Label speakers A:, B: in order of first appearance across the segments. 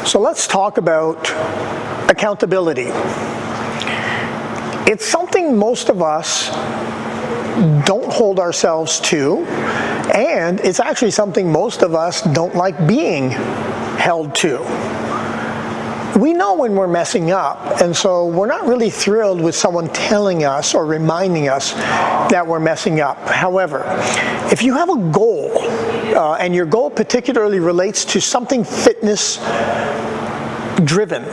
A: So let's talk about accountability. It's something most of us don't hold ourselves to, and it's actually something most of us don't like being held to. We know when we're messing up, and so we're not really thrilled with someone telling us or reminding us that we're messing up. However, if you have a goal, and your goal particularly relates to something fitness driven,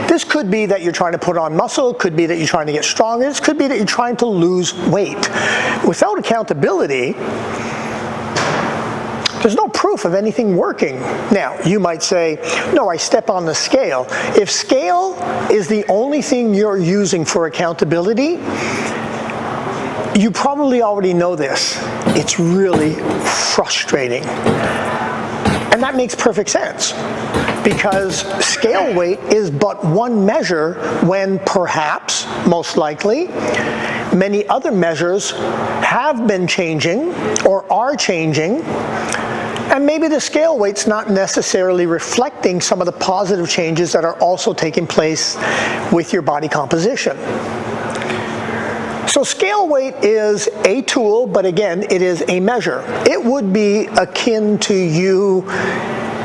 A: this could be that you're trying to put on muscle, could be that you're trying to get stronger, this could be that you're trying to lose weight. Without accountability, there's no proof of anything working. Now, you might say, no, I step on the scale. If scale is the only thing you're using for accountability, you probably already know this. It's really frustrating. And that makes perfect sense, because scale weight is but one measure when perhaps, most likely, many other measures have been changing or are changing, and maybe the scale weight's not necessarily reflecting some of the positive changes that are also taking place with your body composition. So scale weight is a tool, but again, it is a measure. It would be akin to you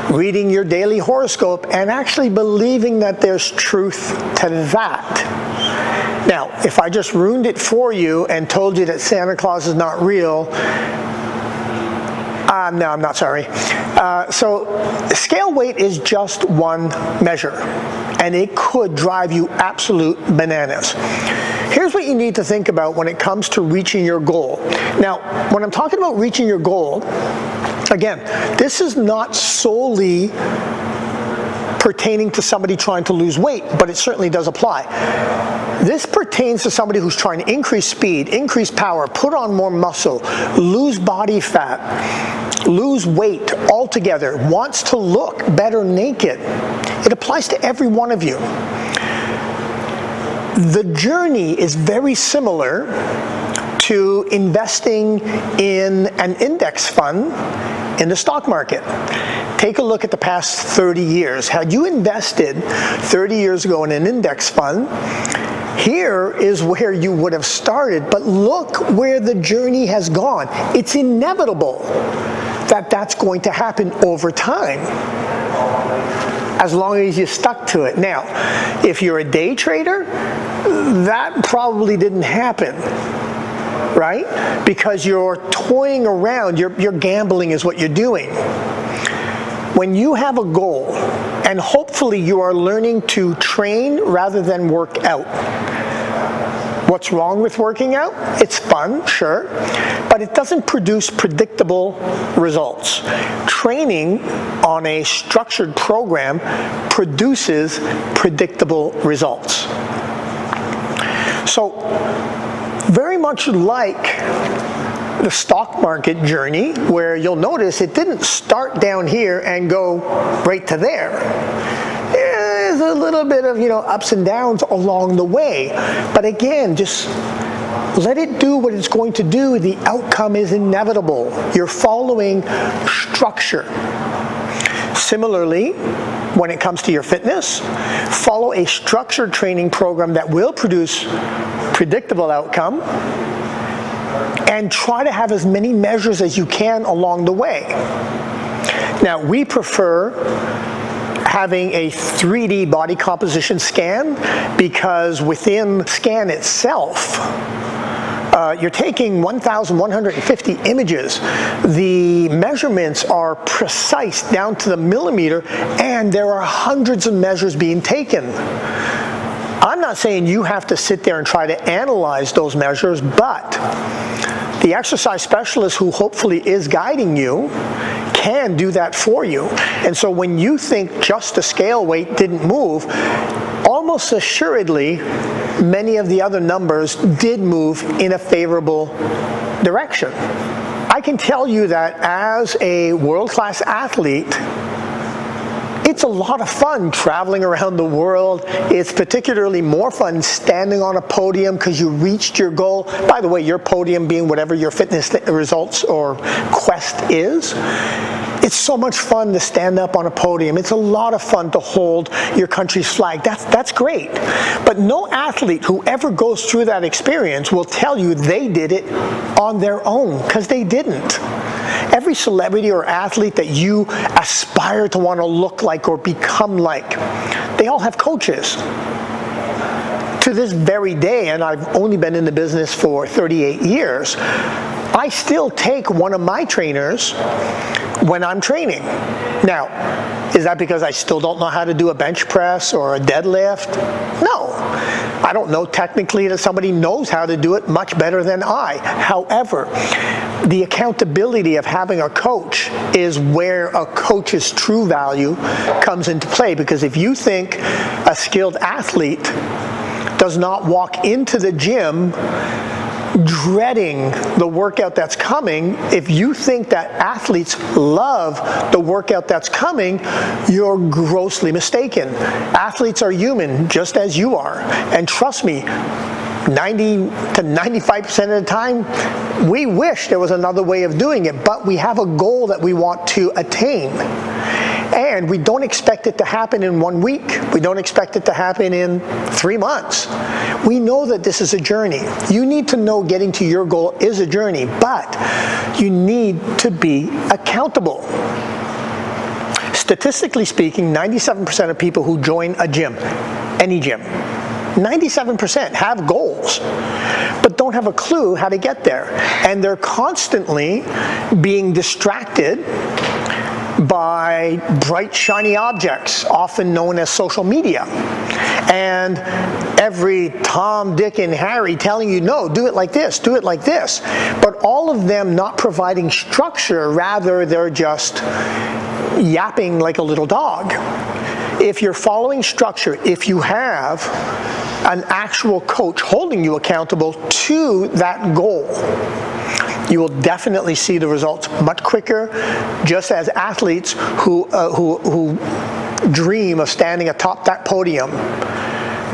A: reading your daily horoscope and actually believing that there's truth to that. Now, if I just ruined it for you and told you that Santa Claus is not real, no, I'm not sorry. So scale weight is just one measure, and it could drive you absolute bananas. Here's what you need to think about when it comes to reaching your goal. Now, when I'm talking about reaching your goal, again, this is not solely pertaining to somebody trying to lose weight, but it certainly does apply. This pertains to somebody who's trying to increase speed, increase power, put on more muscle, lose body fat, lose weight altogether, wants to look better naked. It applies to every one of you. The journey is very similar to investing in an index fund in the stock market. Take a look at the past 30 years. Had you invested 30 years ago in an index fund, here is where you would have started, but look where the journey has gone. It's inevitable that that's going to happen over time, as long as you stuck to it. Now, if you're a day trader, that probably didn't happen, right? Because you're toying around, you're gambling is what you're doing. When you have a goal, and hopefully you are learning to train rather than work out. What's wrong with working out? It's fun, sure, but it doesn't produce predictable results. Training on a structured program produces predictable results. So, very much like the stock market journey, where you'll notice it didn't start down here and go right to there. There's a little bit of, ups and downs along the way. But again, just let it do what it's going to do. The outcome is inevitable. You're following structure. Similarly, when it comes to your fitness, follow a structured training program that will produce predictable outcome, and try to have as many measures as you can along the way. Now, we prefer having a 3D body composition scan, because within the scan itself, you're taking 1,150 images. The measurements are precise down to the millimeter, and there are hundreds of measures being taken. I'm not saying you have to sit there and try to analyze those measures, but the exercise specialist who hopefully is guiding you can do that for you. And so when you think just the scale weight didn't move, almost assuredly, many of the other numbers did move in a favorable direction. I can tell you that as a world-class athlete, It's a lot of fun traveling around the world. It's particularly more fun standing on a podium because you reached your goal. By the way, your podium being whatever your fitness results or quest is. It's so much fun to stand up on a podium. It's a lot of fun to hold your country's flag. That's great. But no athlete who ever goes through that experience will tell you they did it on their own, because they didn't. Every celebrity or athlete that you aspire to want to look like or become like, they all have coaches. To this very day, and I've only been in the business for 38 years, I still take one of my trainers when I'm training. Now, is that because I still don't know how to do a bench press or a deadlift? No. I don't know technically that somebody knows how to do it much better than I. However, the accountability of having a coach is where a coach's true value comes into play, because if you think a skilled athlete does not walk into the gym dreading the workout that's coming, if you think that athletes love the workout that's coming, you're grossly mistaken. Athletes are human, just as you are. And trust me, 90 to 95% of the time, we wish there was another way of doing it, but we have a goal that we want to attain. And we don't expect it to happen in 1 week. We don't expect it to happen in 3 months. We know that this is a journey. You need to know getting to your goal is a journey, but you need to be accountable. Statistically speaking, 97% of people who join a gym, any gym, 97% have goals, but don't have a clue how to get there. And they're constantly being distracted by bright, shiny objects, often known as social media. And every Tom, Dick, and Harry telling you, no, do it like this, do it like this. But all of them not providing structure, rather they're just yapping like a little dog. If you're following structure, if you have an actual coach holding you accountable to that goal, you will definitely see the results much quicker, just as athletes who dream of standing atop that podium,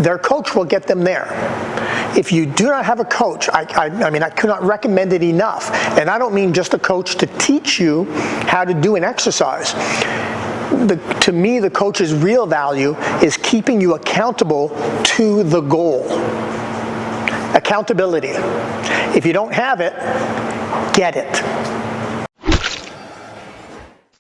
A: their coach will get them there. If you do not have a coach, I mean, I could not recommend it enough. And I don't mean just a coach to teach you how to do an exercise. To me, the coach's real value is keeping you accountable to the goal. Accountability. If you don't have it, get it.